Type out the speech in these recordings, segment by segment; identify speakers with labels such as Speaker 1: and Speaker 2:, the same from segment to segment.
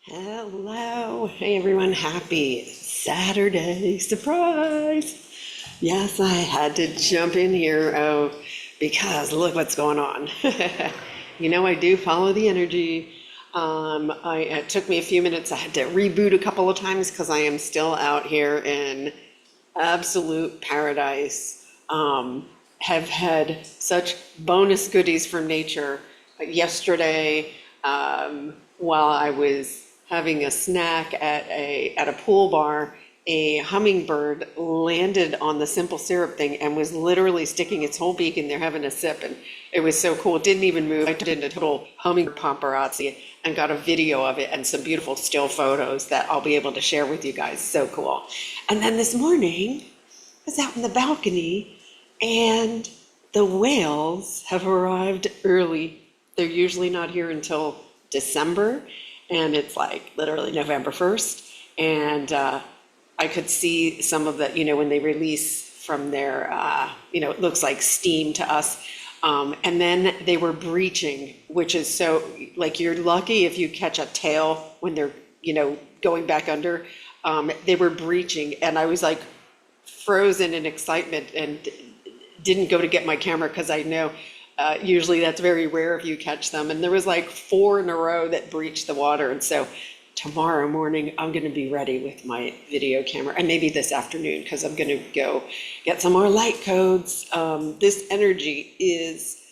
Speaker 1: Hello. Hey everyone. Happy Saturday. Surprise. Yes, I had to jump in here because look what's going on. I do follow the energy. It took me a few minutes. I had to reboot a couple of times because I am still out here in absolute paradise. Have had such bonus goodies from nature. Yesterday, while I was having a snack at a pool bar, a hummingbird landed on the simple syrup thing and was literally sticking its whole beak in there having a sip, and it was so cool. It didn't even move. I did a total hummingbird paparazzi and got a video of it and some beautiful still photos that I'll be able to share with you guys. So cool. And then this morning I was out in the balcony and the whales have arrived early. They're usually not here until December, and it's like literally November 1st. And I could see some of the, when they release from their, it looks like steam to us. And then they were breaching, which is so, like, you're lucky if you catch a tail when they're, going back under. They were breaching, and I was like frozen in excitement and didn't go to get my camera because I know usually that's very rare if you catch them. And there was like 4 in a row that breached the water. And so tomorrow morning, I'm going to be ready with my video camera, and maybe this afternoon, because I'm going to go get some more light codes. This energy is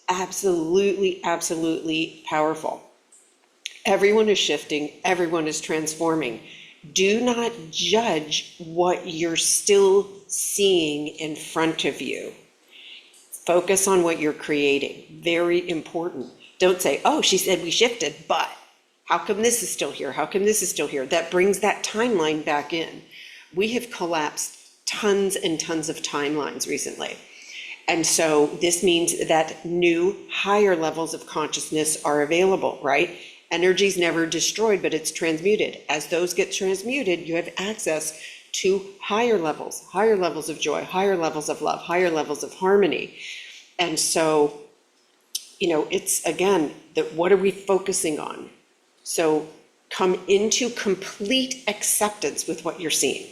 Speaker 1: absolutely, absolutely powerful. Everyone is shifting. Everyone is transforming. Do not judge what you're still seeing in front of you. Focus on what you're creating. Very important. Don't say, oh, she said we shifted, but how come this is still here? How come this is still here? That brings that timeline back in. We have collapsed tons and tons of timelines recently. And so this means that new, higher levels of consciousness are available, right? Energy's never destroyed, but it's transmuted. As those get transmuted, you have access to higher levels of joy, higher levels of love, higher levels of harmony. And so, it's again, that what are we focusing on? So come into complete acceptance with what you're seeing.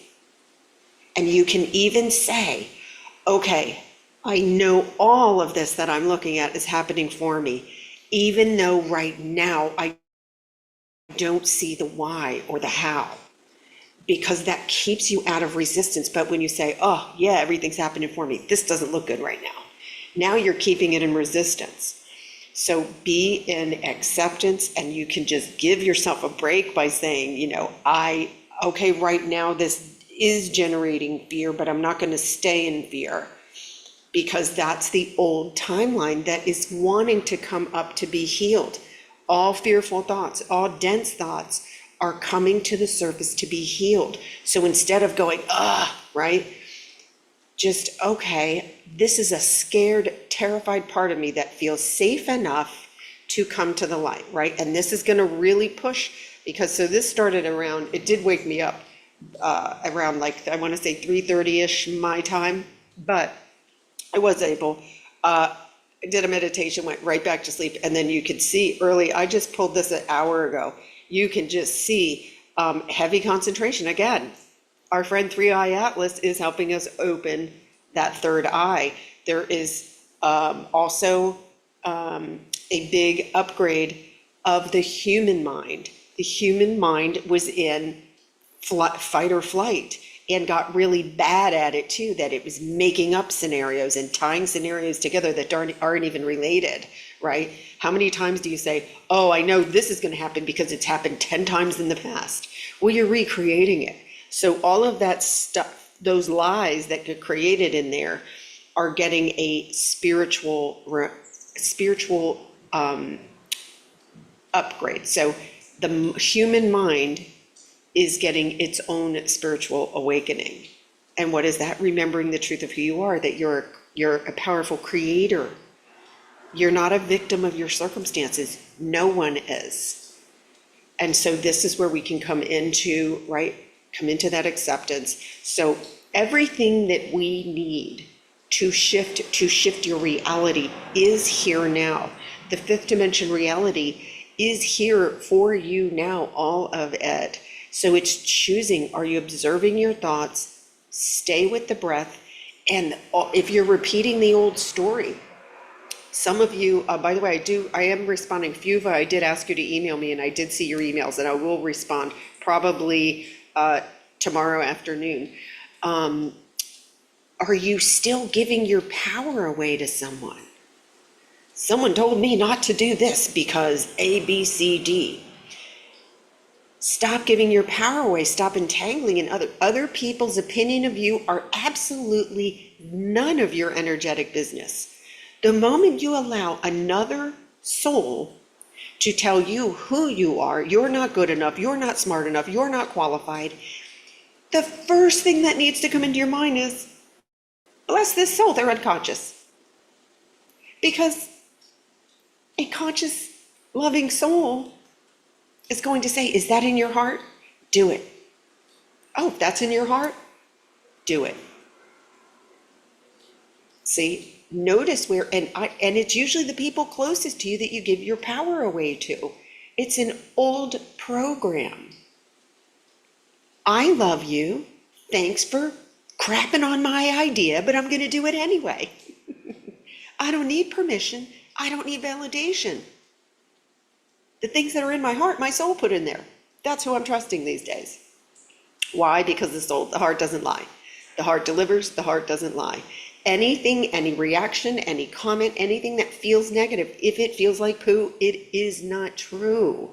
Speaker 1: And you can even say, okay, I know all of this that I'm looking at is happening for me, even though right now I don't see the why or the how, because that keeps you out of resistance. But when you say, oh yeah, everything's happening for me, this doesn't look good right now. Now you're keeping it in resistance. So be in acceptance, and you can just give yourself a break by saying, okay, right now this is generating fear, but I'm not going to stay in fear, because that's the old timeline that is wanting to come up to be healed. All fearful thoughts, all dense thoughts are coming to the surface to be healed. So instead of going, right? Just, okay, this is a scared, terrified part of me that feels safe enough to come to the light, right? And this is going to really push, because so this started around, it did wake me up around, like, I want to say 3:30-ish my time, but I was able, I did a meditation, went right back to sleep. And then you could see early, I just pulled this an hour ago. You can just see heavy concentration again. Our friend 3-Eye Atlas is helping us open that third eye. There is also a big upgrade of the human mind. The human mind was in fight or flight and got really bad at it too, that it was making up scenarios and tying scenarios together that aren't even related, right? How many times do you say, oh, I know this is going to happen because it's happened 10 times in the past? Well, you're recreating it. So all of that stuff, those lies that get created in there, are getting a spiritual upgrade. So the human mind is getting its own spiritual awakening. And what is that? Remembering the truth of who you are, that you're a powerful creator. You're not a victim of your circumstances. No one is. And so this is where we can come into, right? Come into that acceptance. So everything that we need to shift your reality is here now. The fifth dimension reality is here for you now, all of it. So it's choosing, are you observing your thoughts? Stay with the breath. And if you're repeating the old story, some of you, by the way, I am responding. Fuva, I did ask you to email me, and I did see your emails, and I will respond probably tomorrow afternoon. Are you still giving your power away to someone? Someone told me not to do this because A, B, C, D. Stop giving your power away. Stop entangling in other people's opinion of you are absolutely none of your energetic business. The moment you allow another soul to tell you who you are, you're not good enough, you're not smart enough, you're not qualified, the first thing that needs to come into your mind is, bless this soul, they're unconscious. Because a conscious, loving soul is going to say, is that in your heart? Do it. Oh, if that's in your heart, do it. See, notice where, and it's usually the people closest to you that you give your power away to. It's an old program. I love you. Thanks for crapping on my idea, but I'm going to do it anyway. I don't need permission. I don't need validation. The things that are in my heart, my soul put in there. That's who I'm trusting these days. Why? Because the heart doesn't lie. The heart delivers, the heart doesn't lie. Anything, any reaction, any comment, anything that feels negative, if it feels like poo, it is not true.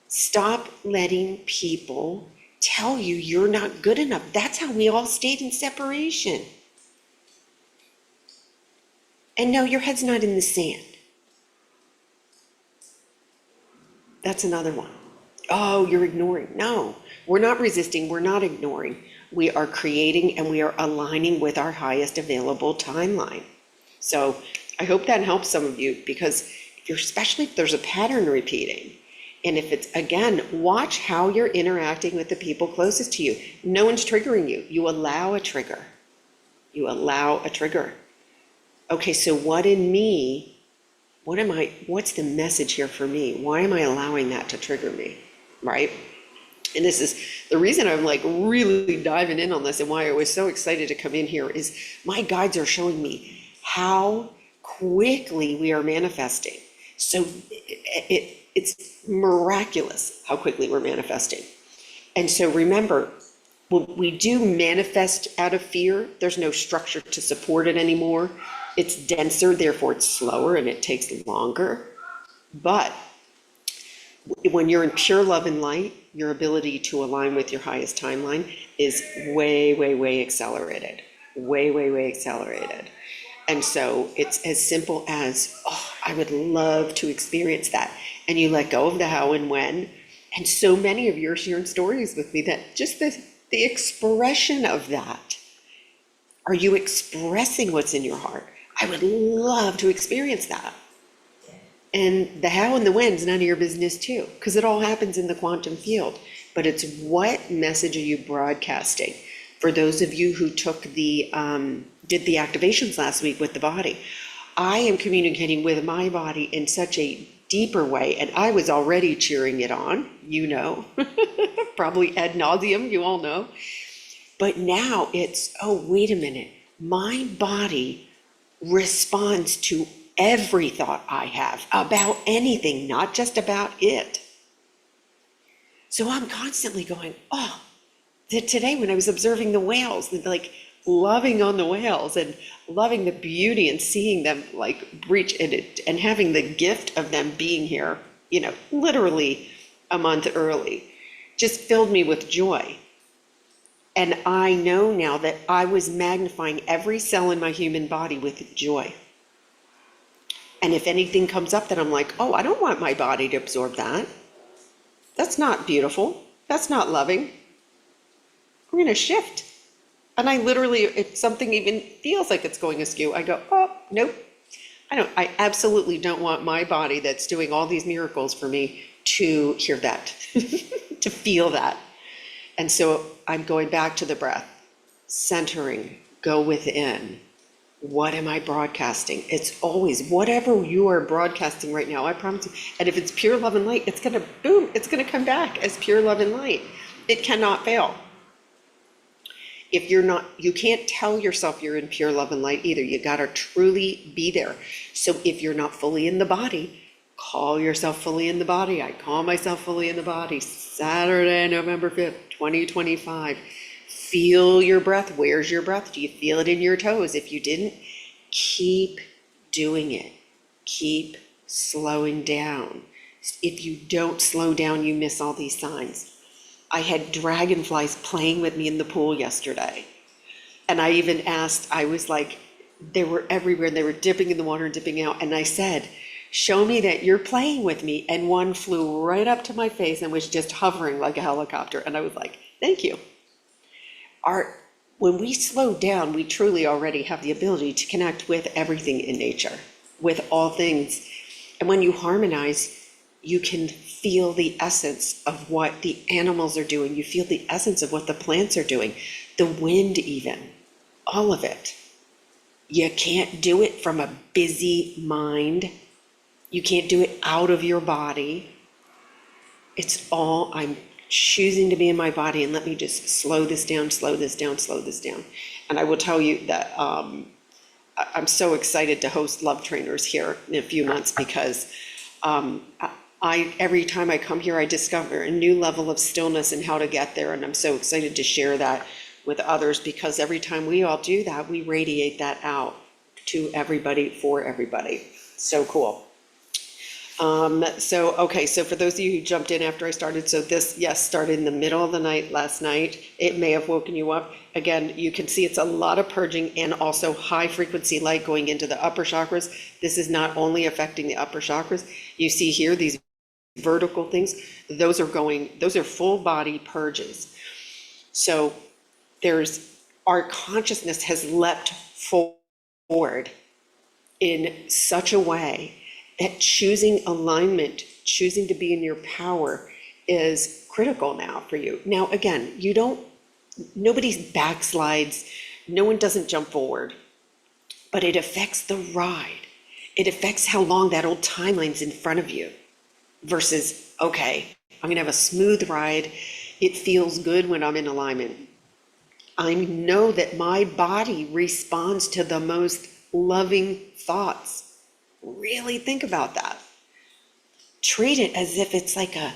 Speaker 1: Stop letting people tell you you're not good enough. That's how we all stayed in separation. And no, your head's not in the sand. That's another one. Oh, you're ignoring. No, we're not resisting. We're not ignoring. We are creating and we are aligning with our highest available timeline. So I hope that helps some of you, because especially if there's a pattern repeating. And if it's, again, watch how you're interacting with the people closest to you. No one's triggering you. You allow a trigger. You allow a trigger. Okay, so what in me, what's the message here for me? Why am I allowing that to trigger me, right? And this is the reason I'm like really diving in on this, and why I was so excited to come in here is my guides are showing me how quickly we are manifesting. So it's miraculous how quickly we're manifesting. And so remember, when we do manifest out of fear, there's no structure to support it anymore. It's denser, therefore it's slower and it takes longer. But when you're in pure love and light, your ability to align with your highest timeline is way, way, way accelerated. Way, way, way accelerated. And so it's as simple as, oh, I would love to experience that. And you let go of the how and when. And so many of you are sharing stories with me that just the expression of that. Are you expressing what's in your heart? I would love to experience that. And the how and the when is none of your business too, because it all happens in the quantum field. But it's what message are you broadcasting? For those of you who took did the activations last week with the body, I am communicating with my body in such a deeper way, and I was already cheering it on, you know, probably ad nauseum, you all know. But now it's, oh, wait a minute, my body responds to every thought I have about anything, not just about it. So I'm constantly going, oh, today when I was observing the whales, like loving on the whales and loving the beauty and seeing them like breach and having the gift of them being here, you know, literally a month early, just filled me with joy. And I know now that I was magnifying every cell in my human body with joy. And if anything comes up that I'm like, oh, I don't want my body to absorb that. That's not beautiful. That's not loving. I'm going to shift. And I literally, if something even feels like it's going askew, I go, oh, nope. I absolutely don't want my body that's doing all these miracles for me to hear that, to feel that. And so I'm going back to the breath, centering, go within, What am I broadcasting? It's always whatever you are broadcasting right now, I promise you. And if it's pure love and light, it's gonna boom, it's gonna come back as pure love and light. It cannot fail. If you're not, you can't tell yourself you're in pure love and light either. You gotta truly be there. So if you're not fully in the body, call yourself fully in the body. I call myself fully in the body. Saturday, November 5th, 2025. Feel your breath. Where's your breath? Do you feel it in your toes? If you didn't, keep doing it. Keep slowing down. If you don't slow down, you miss all these signs. I had dragonflies playing with me in the pool yesterday. And I even asked, I was like, they were everywhere. They were dipping in the water and dipping out. And I said, show me that you're playing with me. And one flew right up to my face and was just hovering like a helicopter. And I was like, thank you. When we slow down, we truly already have the ability to connect with everything in nature, with all things. And when you harmonize, you can feel the essence of what the animals are doing. You feel the essence of what the plants are doing, the wind even, all of it. You can't do it from a busy mind. You can't do it out of your body. It's all, I'm choosing to be in my body, and let me just slow this down, slow this down, slow this down. And I will tell you that I'm so excited to host Love Trainers here in a few months, because every time I come here, I discover a new level of stillness and how to get there. And I'm so excited to share that with others, because every time we all do that, we radiate that out to everybody, for everybody. So cool. Okay, so for those of you who jumped in after I started, so this, yes, started in the middle of the night last night. It may have woken you up. Again, you can see it's a lot of purging and also high frequency light going into the upper chakras. This is not only affecting the upper chakras. You see here, these vertical things, those are full body purges. So our consciousness has leapt forward in such a way that choosing alignment, choosing to be in your power is critical now for you. Now, again, nobody backslides, no one doesn't jump forward, but it affects the ride. It affects how long that old timeline's in front of you versus, okay, I'm gonna have a smooth ride. It feels good when I'm in alignment. I know that my body responds to the most loving thoughts. Really think about that. Treat it as if it's like a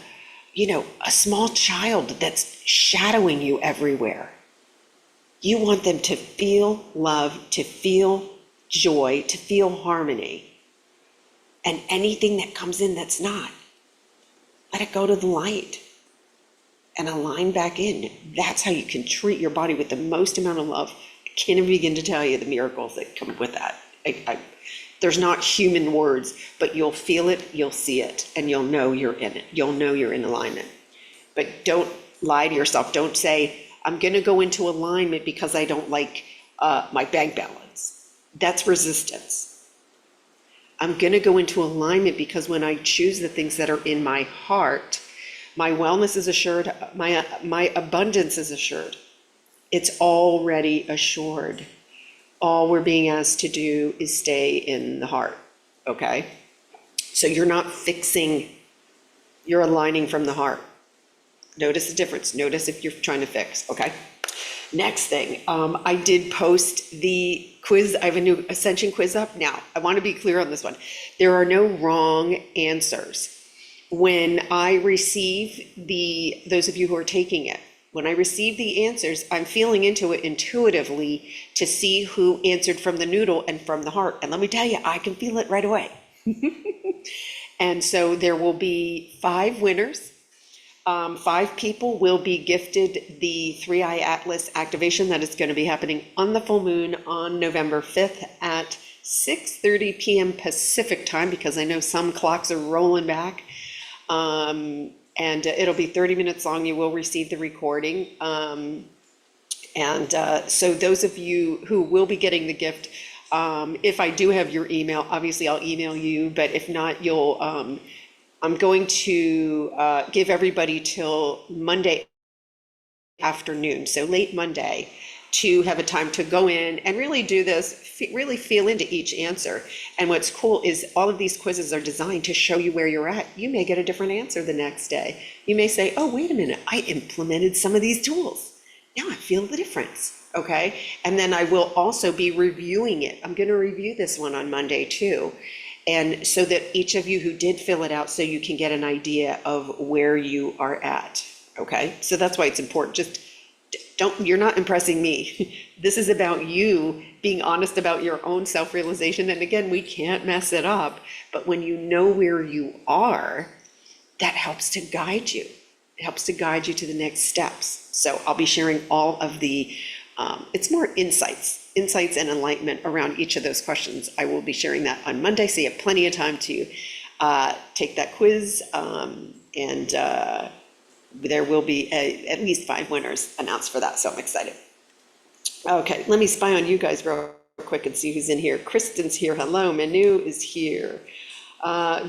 Speaker 1: small child that's shadowing you everywhere. You want them to feel love, to feel joy, to feel harmony. And anything that comes in that's not, let it go to the light and align back in. That's how you can treat your body with the most amount of love. I can't even begin to tell you the miracles that come with that. There's not human words, but you'll feel it, you'll see it, and you'll know you're in it. You'll know you're in alignment. But don't lie to yourself. Don't say, I'm going to go into alignment because I don't like my bank balance. That's resistance. I'm going to go into alignment because when I choose the things that are in my heart, my wellness is assured, my abundance is assured. It's already assured. All we're being asked to do is stay in the heart, okay? So you're not fixing, you're aligning from the heart. Notice the difference. Notice if you're trying to fix, okay? Next thing, I did post the quiz. I have a new Ascension quiz up. Now, I want to be clear on this one. There are no wrong answers. When I receive those of you who are taking it, when I receive the answers, I'm feeling into it intuitively to see who answered from the noodle and from the heart. And let me tell you, I can feel it right away. And so there will be 5 winners. 5 people will be gifted the 3-Eye Atlas activation that is going to be happening on the full moon on November 5th at 6:30 p.m. Pacific time, because I know some clocks are rolling back. And it'll be 30 minutes long. You will receive the recording. So those of you who will be getting the gift, if I do have your email, obviously I'll email you, but if not, I'm going to give everybody till Monday afternoon, so late Monday, to have a time to go in and really do this, really feel into each answer. And what's cool is all of these quizzes are designed to show you where you're at. You may get a different answer the next day. You may say, oh, wait a minute, I implemented some of these tools. Now I feel the difference, okay? And then I will also be reviewing it. I'm gonna review this one on Monday too. And so that each of you who did fill it out, so you can get an idea of where you are at, okay? So that's why it's important. Just you're not impressing me. This is about you being honest about your own self-realization. And again, we can't mess it up, but when you know where you are, that helps to guide you. It helps to guide you to the next steps. So I'll be sharing all of the, it's more insights and enlightenment around each of those questions. I will be sharing that on Monday, so you have plenty of time to take that quiz, and there will be at least 5 winners announced for that, so I'm excited. Okay, let me spy on you guys real quick and see who's in here. Kristen's here, hello. Manu is here.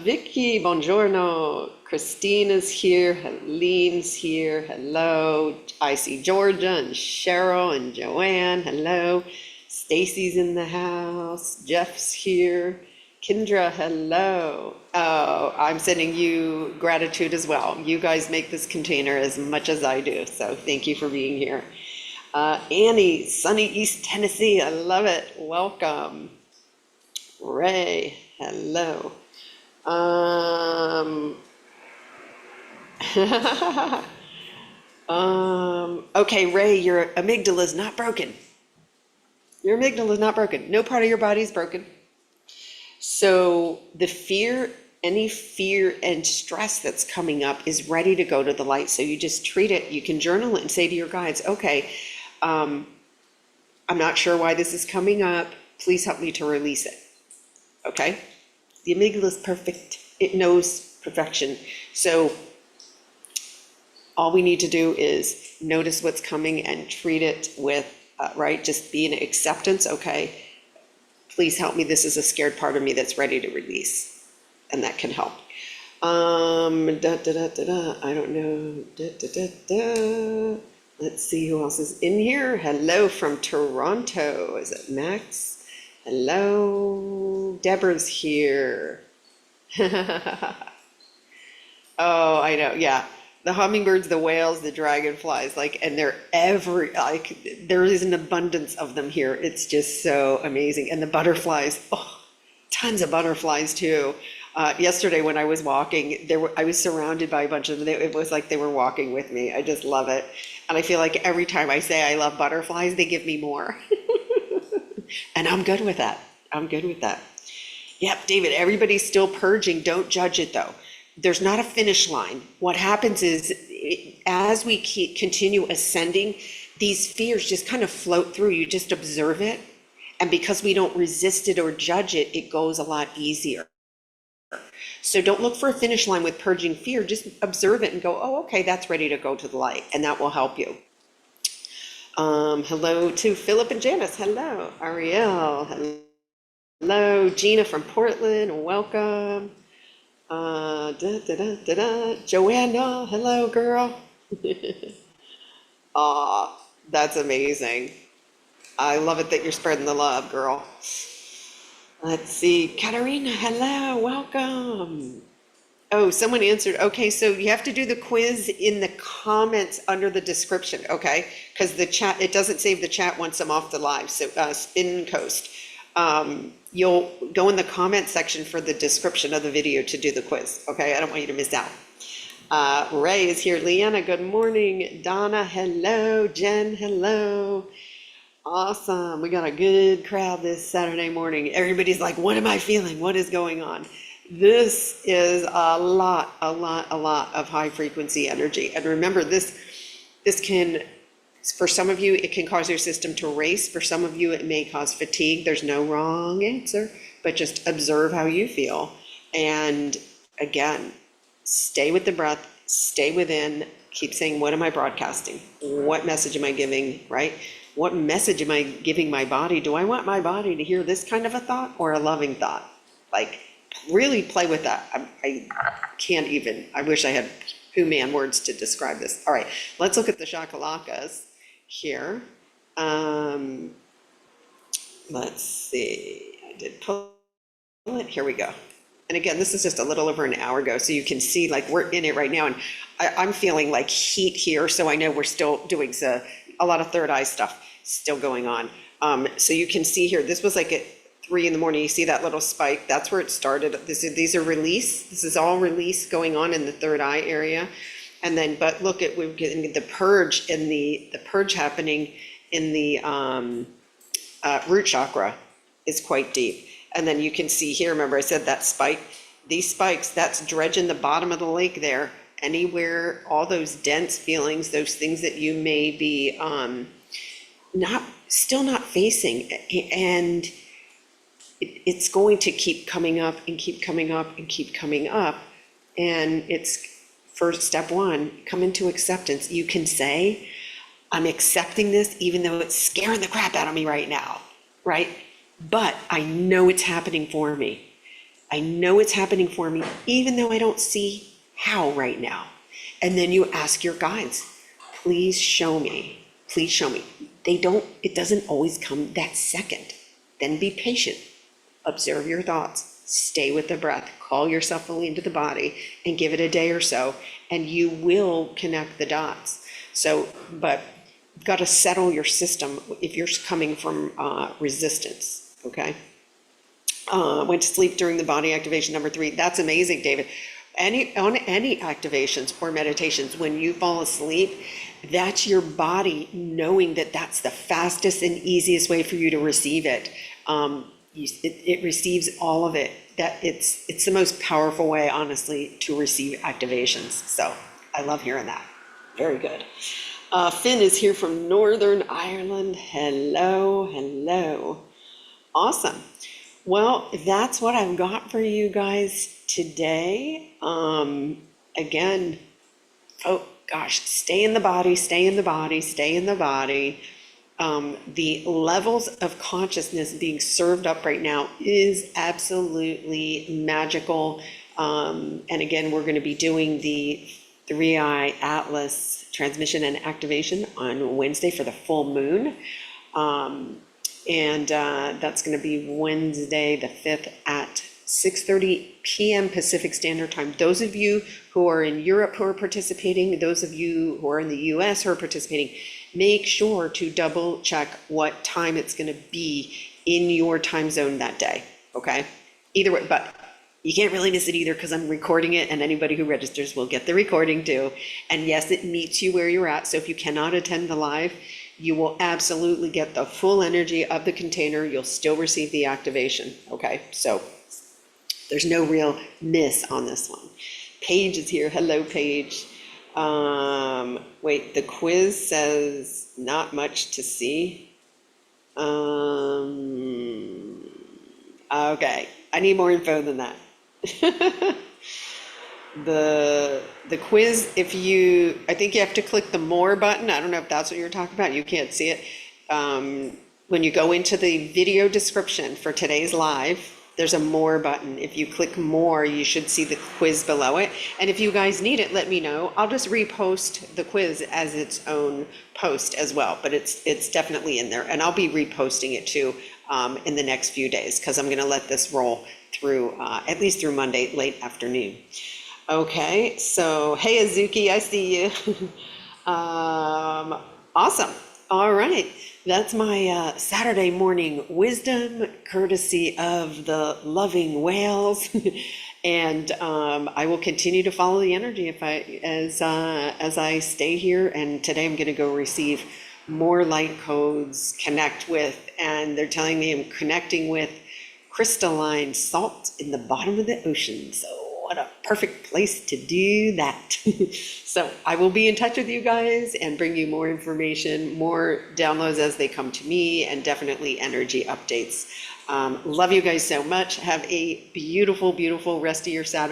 Speaker 1: Vicky, buongiorno. Christina's here. Helene's here, hello. I see Georgia and Cheryl and Joanne, hello. Stacy's in the house. Jeff's here. Kendra, hello. Oh, I'm sending you gratitude as well. You guys make this container as much as I do, so thank you for being here. Annie, sunny East Tennessee, I love it. Welcome. Ray, hello. Okay, Ray, your amygdala is not broken. Your amygdala is not broken. No part of your body is broken. So the fear, any fear and stress that's coming up is ready to go to the light. So you just treat it. You can journal it and say to your guides, okay, I'm not sure why this is coming up. Please help me to release it. Okay? The amygdala is perfect. It knows perfection. So all we need to do is notice what's coming and treat it with, right? Just be in acceptance. Okay, please help me. This is a scared part of me that's ready to release. And that can help. I don't know. Let's see who else is in here. Hello from Toronto. Is it Max? Hello. Deborah's here. Oh, I know. Yeah. The hummingbirds, the whales, the dragonflies, and they're there is an abundance of them here. It's just so amazing. And the butterflies, oh, tons of butterflies too. Yesterday when I was walking, I was surrounded by a bunch of them. It was like they were walking with me. I just love it. And I feel like every time I say I love butterflies, they give me more. And I'm good with that. Yep, David, everybody's still purging. Don't judge it though. There's not a finish line. What happens is, as we continue ascending, these fears just kind of float through. You just observe it. And because we don't resist it or judge it, it goes a lot easier. So don't look for a finish line with purging fear. Just observe it and go, oh, okay, that's ready to go to the light. And that will help you. Hello to Philip and Janice. Hello. Ariel. Hello. Gina from Portland. Welcome. Joanna, hello, girl. Aw, that's amazing. I love it that you're spreading the love, girl. Let's see, Katarina, hello, welcome. Oh, someone answered. Okay, so you have to do the quiz in the comments under the description, okay? Because the chat, it doesn't save the chat once I'm off the live. So Spin Coast. You'll go in the comment section for the description of the video to do the quiz. Okay, I don't want you to miss out. Ray is here. Leanna, good morning. Donna, hello. Jen, hello. Awesome. We got a good crowd this Saturday morning. Everybody's like, what am I feeling? What is going on? This is a lot of high frequency energy. And remember, this can, for some of you, it can cause your system to race. For some of you, it may cause fatigue. There's no wrong answer, but just observe how you feel. And again, stay with the breath, stay within, keep saying, what am I broadcasting? What message am I giving, right? What message am I giving my body? Do I want my body to hear this kind of a thought or a loving thought? Really play with that. I can't even, I wish I had man words to describe this. All right, let's look at the shakalakas here. Let's see, I did pull it, here we go. And again, this is just a little over an hour ago, so you can see like we're in it right now, and I'm feeling like heat here, so I know we're still doing a lot of third eye stuff still going on. So you can see here, this was like at 3 in the morning, you see that little spike, that's where it started. These are release, this is all release going on in the third eye area. And then, but look at, we're getting the purge and the purge happening in the root chakra is quite deep. And then you can see here, remember I said that spike, these spikes, that's dredging the bottom of the lake there, anywhere, all those dense feelings, those things that you may be still not facing. And it's going to keep coming up and keep coming up and keep coming up. And it's first step one, come into acceptance. You can say, I'm accepting this even though it's scaring the crap out of me right now, right? But I know it's happening for me. I know it's happening for me, even though I don't see how right now. And then you ask your guides, please show me, please show me. It doesn't always come that second. Then be patient, observe your thoughts, stay with the breath, call yourself fully into the body and give it a day or so, and you will connect the dots. So, but you've got to settle your system if you're coming from resistance, okay? Went to sleep during the body activation number 3. That's amazing, David. On any activations or meditations, when you fall asleep, that's your body knowing that that's the fastest and easiest way for you to receive it. It receives all of it. That it's the most powerful way, honestly, to receive activations. So I love hearing that. Very good. Finn is here from Northern Ireland. Hello, hello. Awesome. Well, that's what I've got for you guys today. Again, oh gosh, stay in the body, stay in the body, stay in the body. The levels of consciousness being served up right now is absolutely magical. And again, we're going to be doing the 3-eye Atlas transmission and activation on Wednesday for the full moon. And that's going to be Wednesday the 5th at 6:30 p.m. Pacific Standard Time. Those of you who are in Europe who are participating, those of you who are in the US who are participating, make sure to double check what time it's going to be in your time zone that day, okay? Either way, but you can't really miss it either because I'm recording it, and anybody who registers will get the recording too. And yes, it meets you where you're at. So if you cannot attend the live, you will absolutely get the full energy of the container. You'll still receive the activation, okay? So there's no real miss on this one. Paige is here. Hello, Paige. Wait, the quiz says not much to see. Okay, I need more info than that. The quiz, I think you have to click the more button. I don't know if that's what you're talking about. You can't see it. When you go into the video description for today's live, there's a more button. If you click more, you should see the quiz below it. And if you guys need it, let me know. I'll just repost the quiz as its own post as well, but it's definitely in there. And I'll be reposting it too in the next few days, because I'm gonna let this roll through, at least through Monday, late afternoon. Okay, so hey Azuki, I see you. Awesome. All right, that's my Saturday morning wisdom, courtesy of the loving whales. And I will continue to follow the energy as I stay here. And today I'm going to go receive more light codes, connect with, and they're telling me I'm connecting with crystalline salt in the bottom of the ocean. So what a perfect place to do that. So I will be in touch with you guys and bring you more information, more downloads as they come to me, and definitely energy updates. Love you guys so much. Have a beautiful, beautiful rest of your Saturday.